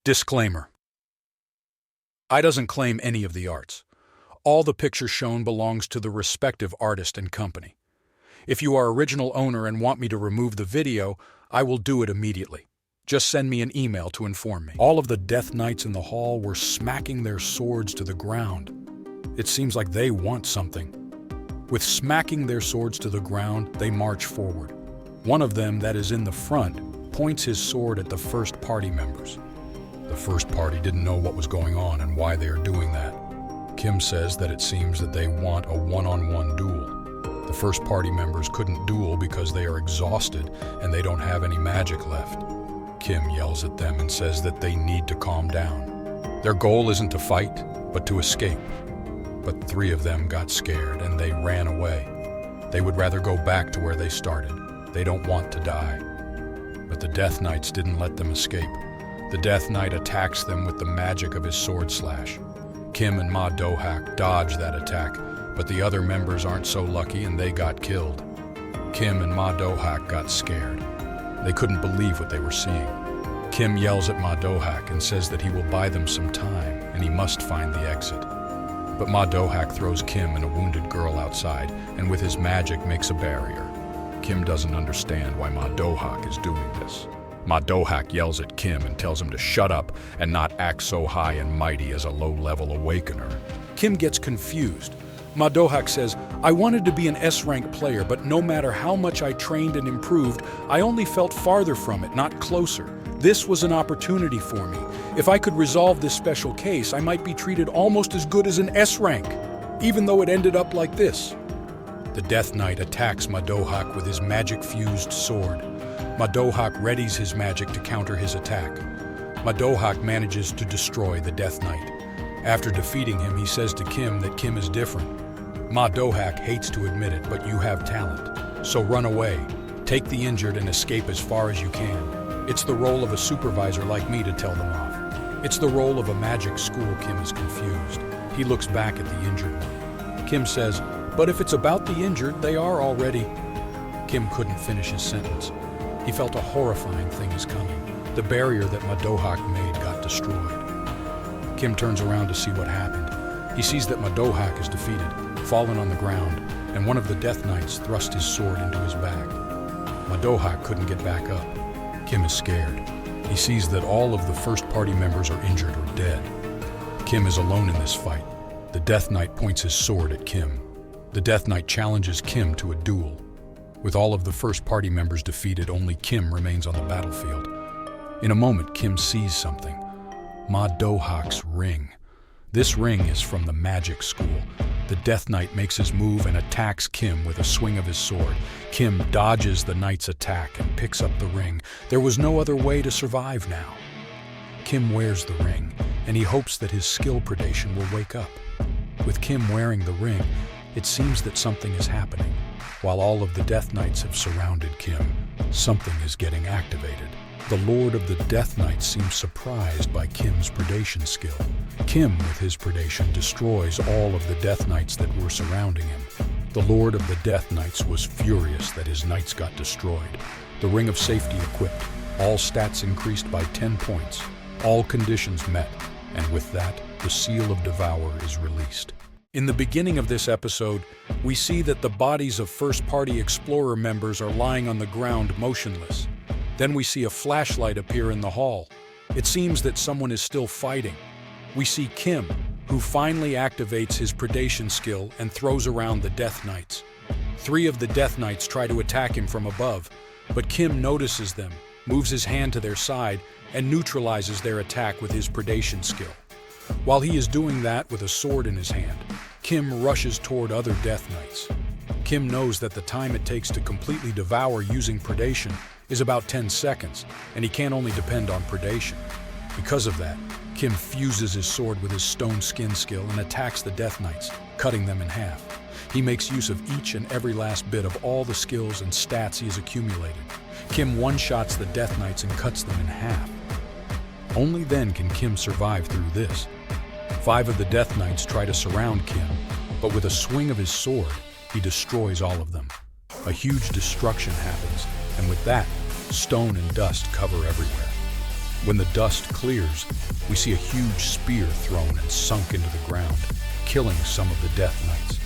Disclaimer. I doesn't claim any of the arts. All the picture shown belongs to the respective artist and company. If you are original owner and want me to remove the video, I will do it immediately. Just send me an email to inform me. All of the Death Knights in the hall were smacking their swords to the ground. It seems like they want something. With smacking their swords to the ground, they march forward. One of them, that is in the front, points his sword at the first party members. The first party didn't know what was going on and why they are doing that. Kim says that it seems that they want a one-on-one duel. The first party members couldn't duel because they are exhausted and they don't have any magic left. Kim yells at them and says that they need to calm down. Their goal isn't to fight, but to escape. But 3 of them got scared and they ran away. They would rather go back to where they started. They don't want to die. But the Death Knights didn't let them escape. The Death Knight attacks them with the magic of his sword slash. Kim and Ma Do-hak dodge that attack, but the other members aren't so lucky and they got killed. Kim and Ma Do-hak got scared. They couldn't believe what they were seeing. Kim yells at Ma Do-hak and says that he will buy them some time and he must find the exit. But Ma Do-hak throws Kim and a wounded girl outside and with his magic makes a barrier. Kim doesn't understand why Ma Do-hak is doing this. Ma Do-hak yells at Kim and tells him to shut up and not act so high and mighty as a low-level awakener. Kim gets confused. Ma Do-hak says, "I wanted to be an S-rank player, but no matter how much I trained and improved, I only felt farther from it, not closer. This was an opportunity for me. If I could resolve this special case, I might be treated almost as good as an S-rank, even though it ended up like this." The Death Knight attacks Ma Do-hak with his magic-fused sword. Ma Do-hak readies his magic to counter his attack. Ma Do-hak manages to destroy the Death Knight. After defeating him, he says to Kim that Kim is different. Ma Do-hak hates to admit it, but you have talent. So run away. Take the injured and escape as far as you can. It's the role of a supervisor like me to tell them off. It's the role of a magic school. Kim is confused. He looks back at the injured one. Kim says, "But if it's about the injured, they are already..." Kim couldn't finish his sentence. He felt a horrifying thing is coming. The barrier that Ma Do-hak made got destroyed. Kim turns around to see what happened. He sees that Ma Do-hak is defeated, fallen on the ground, and one of the Death Knights thrust his sword into his back. Ma Do-hak couldn't get back up. Kim is scared. He sees that all of the first party members are injured or dead. Kim is alone in this fight. The Death Knight points his sword at Kim. The Death Knight challenges Kim to a duel. With all of the first party members defeated, only Kim remains on the battlefield. In a moment, Kim sees something. Ma Do-hak's ring. This ring is from the magic school. The Death Knight makes his move and attacks Kim with a swing of his sword. Kim dodges the Knight's attack and picks up the ring. There was no other way to survive now. Kim wears the ring, and he hopes that his skill predation will wake up. With Kim wearing the ring, it seems that something is happening. While all of the Death Knights have surrounded Kim, something is getting activated. The Lord of the Death Knights seems surprised by Kim's predation skill. Kim, with his predation, destroys all of the Death Knights that were surrounding him. The Lord of the Death Knights was furious that his knights got destroyed. The Ring of Safety equipped, all stats increased by 10 points, all conditions met, and with that, the Seal of Devour is released. In the beginning of this episode, we see that the bodies of first-party Explorer members are lying on the ground motionless. Then we see a flashlight appear in the hall. It seems that someone is still fighting. We see Kim, who finally activates his predation skill and throws around the Death Knights. 3 of the Death Knights try to attack him from above, but Kim notices them, moves his hand to their side, and neutralizes their attack with his predation skill. While he is doing that with a sword in his hand, Kim rushes toward other Death Knights. Kim knows that the time it takes to completely devour using predation is about 10 seconds, and he can only depend on predation. Because of that, Kim fuses his sword with his stone skin skill and attacks the Death Knights, cutting them in half. He makes use of each and every last bit of all the skills and stats he has accumulated. Kim one-shots the Death Knights and cuts them in half. Only then can Kim survive through this. 5 of the Death Knights try to surround Kim, but with a swing of his sword, he destroys all of them. A huge destruction happens, and with that, stone and dust cover everywhere. When the dust clears, we see a huge spear thrown and sunk into the ground, killing some of the Death Knights.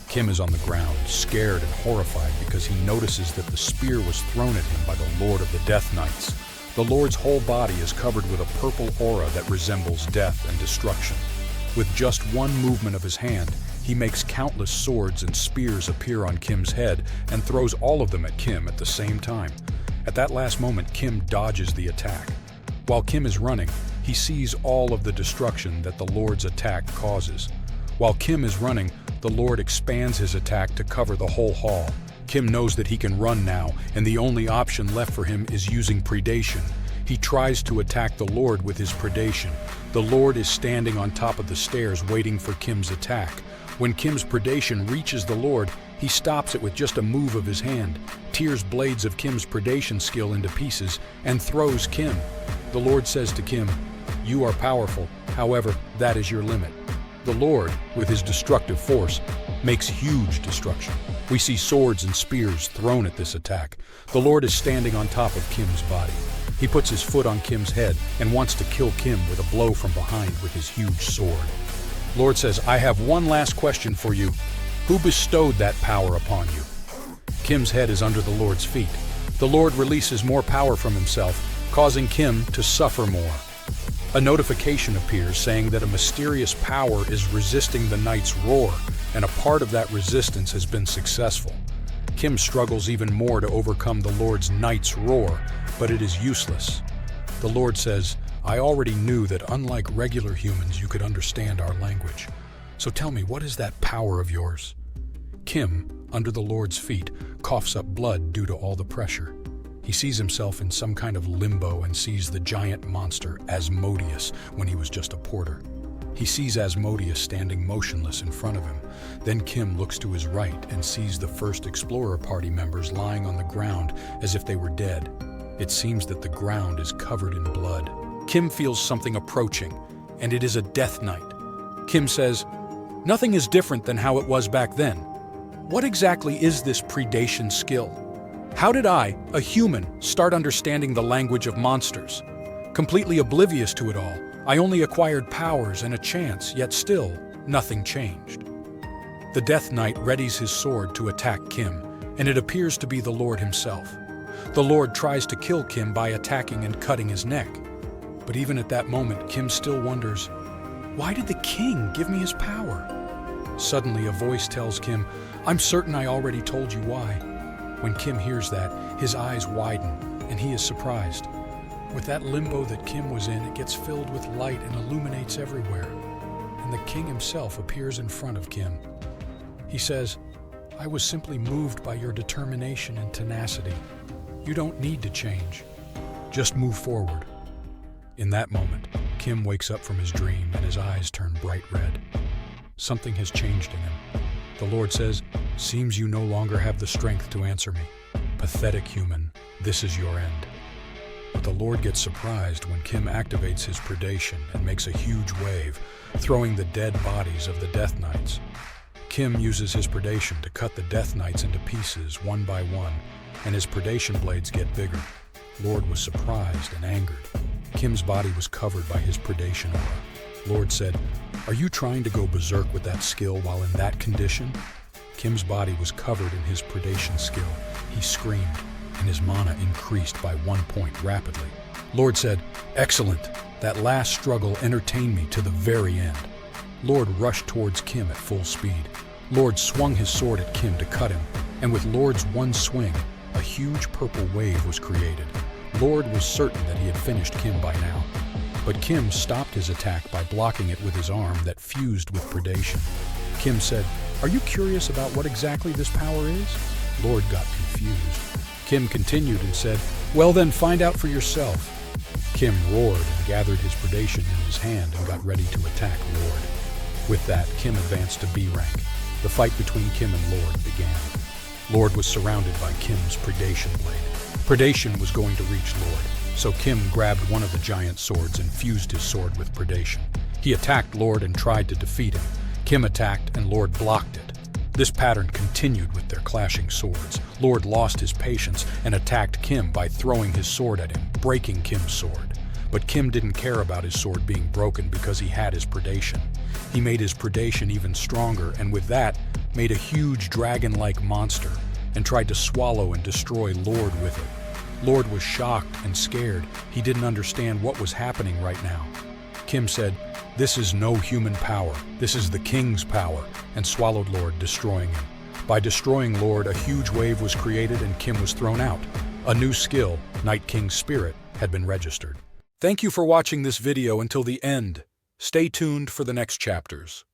Kim is on the ground, scared and horrified because he notices that the spear was thrown at him by the Lord of the Death Knights. The Lord's whole body is covered with a purple aura that resembles death and destruction. With just one movement of his hand, he makes countless swords and spears appear on Kim's head and throws all of them at Kim at the same time. At that last moment, Kim dodges the attack. While Kim is running, he sees all of the destruction that the Lord's attack causes. While Kim is running, the Lord expands his attack to cover the whole hall. Kim knows that he can run now, and the only option left for him is using predation. He tries to attack the Lord with his predation. The Lord is standing on top of the stairs waiting for Kim's attack. When Kim's predation reaches the Lord, he stops it with just a move of his hand, tears blades of Kim's predation skill into pieces, and throws Kim. The Lord says to Kim, "You are powerful, however, that is your limit." The Lord, with his destructive force, makes huge destruction. We see swords and spears thrown at this attack. The Lord is standing on top of Kim's body. He puts his foot on Kim's head and wants to kill Kim with a blow from behind with his huge sword. Lord says, "I have one last question for you. Who bestowed that power upon you?" Kim's head is under the Lord's feet. The Lord releases more power from himself, causing Kim to suffer more. A notification appears saying that a mysterious power is resisting the knight's roar, and a part of that resistance has been successful. Kim struggles even more to overcome the Lord's knight's roar, but it is useless. The Lord says, "I already knew that unlike regular humans, you could understand our language. So tell me, what is that power of yours?" Kim, under the Lord's feet, coughs up blood due to all the pressure. He sees himself in some kind of limbo and sees the giant monster Asmodeus when he was just a porter. He sees Asmodeus standing motionless in front of him. Then Kim looks to his right and sees the first Explorer Party members lying on the ground as if they were dead. It seems that the ground is covered in blood. Kim feels something approaching, and it is a Death Knight. Kim says, "Nothing is different than how it was back then. What exactly is this predation skill? How did I, a human, start understanding the language of monsters? Completely oblivious to it all, I only acquired powers and a chance, yet still, nothing changed." The Death Knight readies his sword to attack Kim, and it appears to be the Lord himself. The Lord tries to kill Kim by attacking and cutting his neck. But even at that moment, Kim still wonders, why did the king give me his power? Suddenly, a voice tells Kim, "I'm certain I already told you why." When Kim hears that, his eyes widen, and he is surprised. With that limbo that Kim was in, it gets filled with light and illuminates everywhere. And the king himself appears in front of Kim. He says, "I was simply moved by your determination and tenacity. You don't need to change. Just move forward." In that moment, Kim wakes up from his dream and his eyes turn bright red. Something has changed in him. The Lord says, "Seems you no longer have the strength to answer me. Pathetic human, this is your end." But the Lord gets surprised when Kim activates his predation and makes a huge wave, throwing the dead bodies of the Death Knights. Kim uses his predation to cut the Death Knights into pieces one by one, and his predation blades get bigger. Lord was surprised and angered. Kim's body was covered by his predation aura. Lord said, "Are you trying to go berserk with that skill while in that condition?" Kim's body was covered in his predation skill. He screamed, and his mana increased by 1 point rapidly. Lord said, "Excellent. That last struggle entertained me to the very end." Lord rushed towards Kim at full speed. Lord swung his sword at Kim to cut him, and with Lord's one swing, a huge purple wave was created. Lord was certain that he had finished Kim by now. But Kim stopped his attack by blocking it with his arm that fused with predation. Kim said, "Are you curious about what exactly this power is?" Lord got confused. Kim continued and said, "Well then, find out for yourself." Kim roared and gathered his predation in his hand and got ready to attack Lord. With that, Kim advanced to B rank. The fight between Kim and Lord began. Lord was surrounded by Kim's predation blade. Predation was going to reach Lord, so Kim grabbed one of the giant swords and fused his sword with predation. He attacked Lord and tried to defeat him. Kim attacked and Lord blocked it. This pattern continued with their clashing swords. Lord lost his patience and attacked Kim by throwing his sword at him, breaking Kim's sword. But Kim didn't care about his sword being broken because he had his predation. He made his predation even stronger, and with that, made a huge dragon-like monster and tried to swallow and destroy Lord with it. Lord was shocked and scared. He didn't understand what was happening right now. Kim said, "This is no human power. This is the king's power," and swallowed Lord, destroying him. By destroying Lord, a huge wave was created and Kim was thrown out. A new skill, Night King's Spirit, had been registered. Thank you for watching this video until the end. Stay tuned for the next chapters.